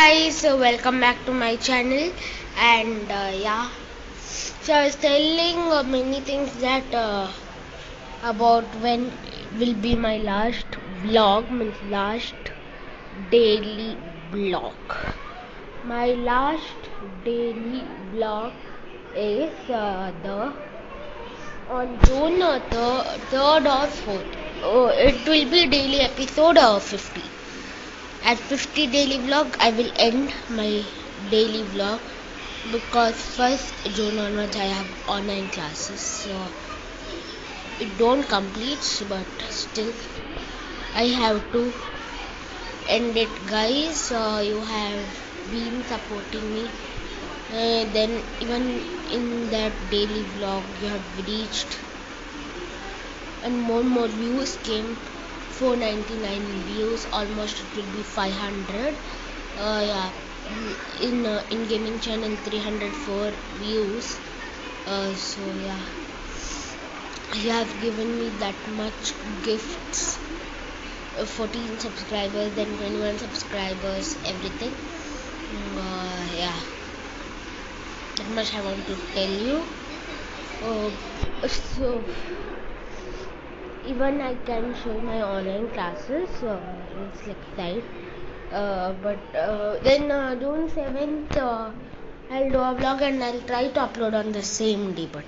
guys, so welcome back to my channel. And yeah, so I was telling many things that about when will be my last vlog, means last daily vlog. My last daily vlog is the on June 3rd or 4th. It will be daily episode 50. At 50 daily vlog, I will end my daily vlog because 1st June onwards I have online classes, so it don't complete, but still I have to end it, guys. You have been supporting me. Then even in that daily vlog, you have reached, and more views came. 499 views, almost it will be 500. Yeah, in gaming channel 304 views. So yeah, you have given me that much gifts. 14 subscribers, then 21 subscribers, everything. Yeah, that much I want to tell you. So even I can show my online classes. It's like side. But then June 7th, I'll do a vlog and I'll try to upload on the same day. But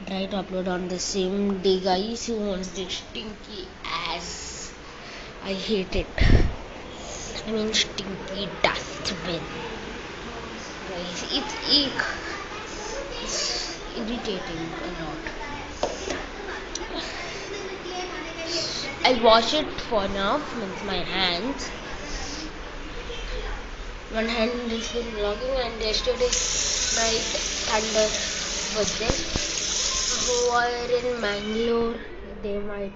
try to upload on the same day, guys. Who wants this stinky ass? I hate it. I mean, stinky dustbin. Guys, it's irritating a lot. I wash it for now, means my hands. One hand is been vlogging, and yesterday night thunder was there. Who are in Mangalore, they might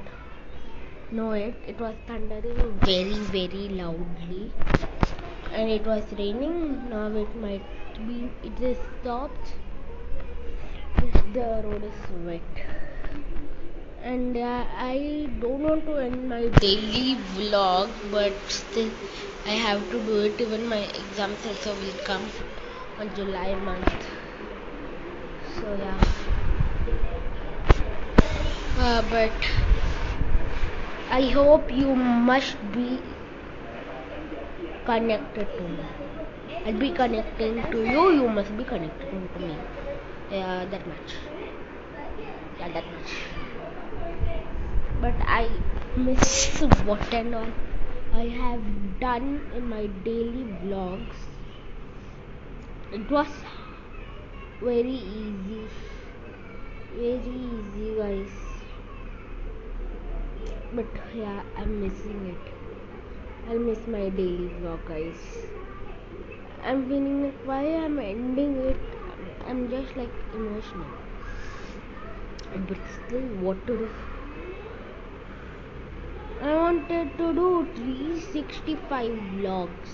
know it. It was thundering very loudly, and it was raining. Now it might be, it is stopped. The road is wet. And I don't want to end my daily vlog, but still I have to do it. Even my exams also will come on July month. So yeah, but I hope you must be connected to me. I'll be connecting to you. You must be connecting to me. That much. Yeah, that much. But I miss what and all I have done in my daily vlogs. It was very easy, guys. But yeah, I'm missing it. I'll miss my daily vlog, guys. I'm feeling like why I'm ending it. I'm just like emotional. But still, what to do? I wanted to do 365 vlogs,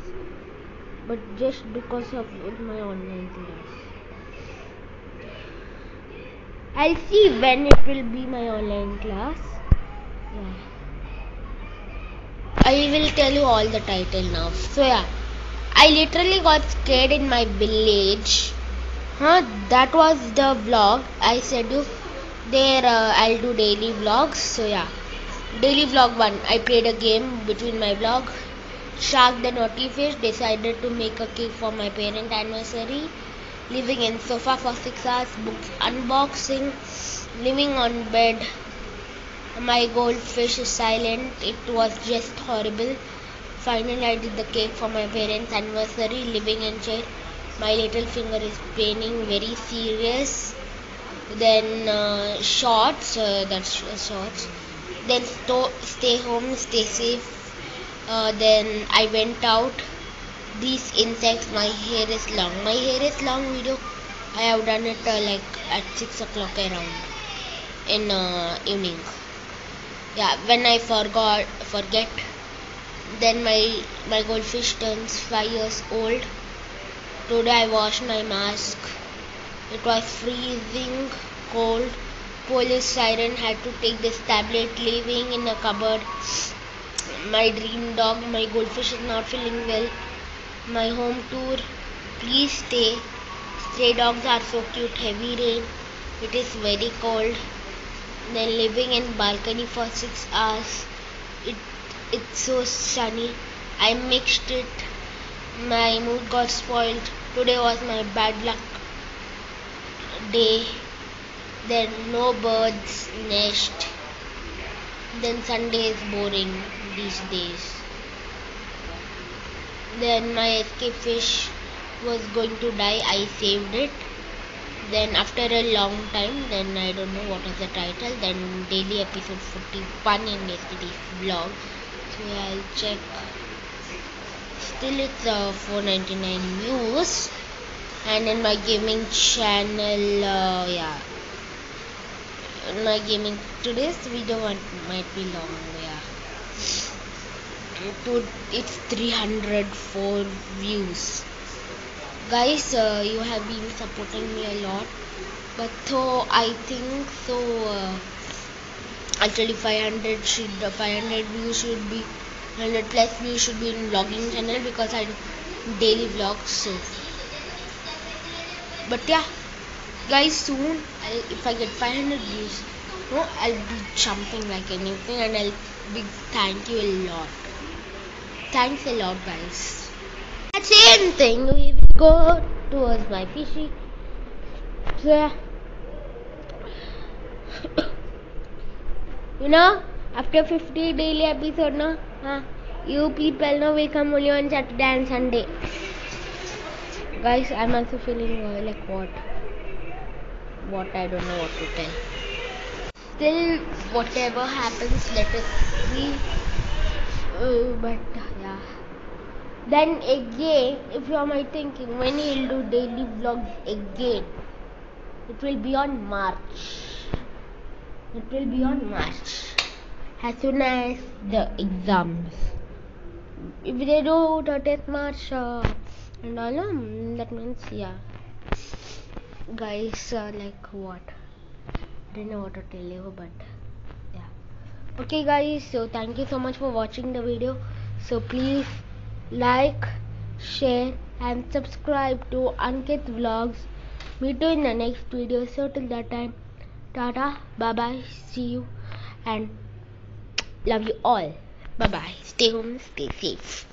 but just because of my online class. I'll see when it will be my online class. Yeah. I will tell you all the title now. So yeah, I literally got scared in my village. That was the vlog. I said you there. I'll do daily vlogs. So yeah. Daily vlog 1. I played a game between my vlog. Shark the Naughty Fish decided to make a cake for my parent anniversary. Living in sofa for 6 hours. Books unboxing. Living on bed. My goldfish is silent. It was just horrible. Finally, I did the cake for my parents' anniversary. Living in chair. My little finger is paining. Very serious. Then shorts. That's shorts. Then stay home, stay safe. Then I went out. These insects, my hair is long. My hair is long video. I have done it like at 6 o'clock around in evening. Yeah, when I forget. Then my goldfish turns 5 years old. Today I washed my mask. It was freezing cold. Police siren, had to take this tablet, living in a cupboard. My dream dog, my goldfish is not feeling well. my home tour. Please stay. Stray dogs are so cute. Heavy rain. It is very cold. Then living in balcony for 6 hours. It's so sunny. I mixed it. My mood got spoiled. Today was my bad luck day. Then no birds nest. Then Sunday is boring these days. Then my escape fish was going to die. I saved it. Then after a long time, then I don't know what was the title. Then daily episode 41 in yesterday's vlog. So I'll check. Still it's 499 views. And in my gaming channel, my gaming today's video might be long. It's 304 views. Guys, you have been supporting me a lot, but so I think so. Actually, 500 views should be 100 plus views should be in vlogging channel because I do daily vlogs. So, but yeah, guys, soon if I get 500 views, I'll be jumping like anything, and I'll be thank you a lot. Thanks a lot, guys. Same thing, we will go towards my fishing. So yeah. After 50 daily episode, you people will come only on Saturday and Sunday. Guys, I'm also feeling like what I don't know what to tell. Still, whatever happens, let us see. But yeah. Then again, if you are my thinking, when he'll do daily vlogs again, it will be on March. As soon as the exams. If they do 30th March and all, that means guys, like what? I don't know what to tell you, but yeah. Okay, guys. So thank you so much for watching the video. So please like, share and subscribe to Ankit Vlogs. Meet you in the next video. So till that time, tata, bye bye, see you and love you all. Bye bye. Stay home, stay safe.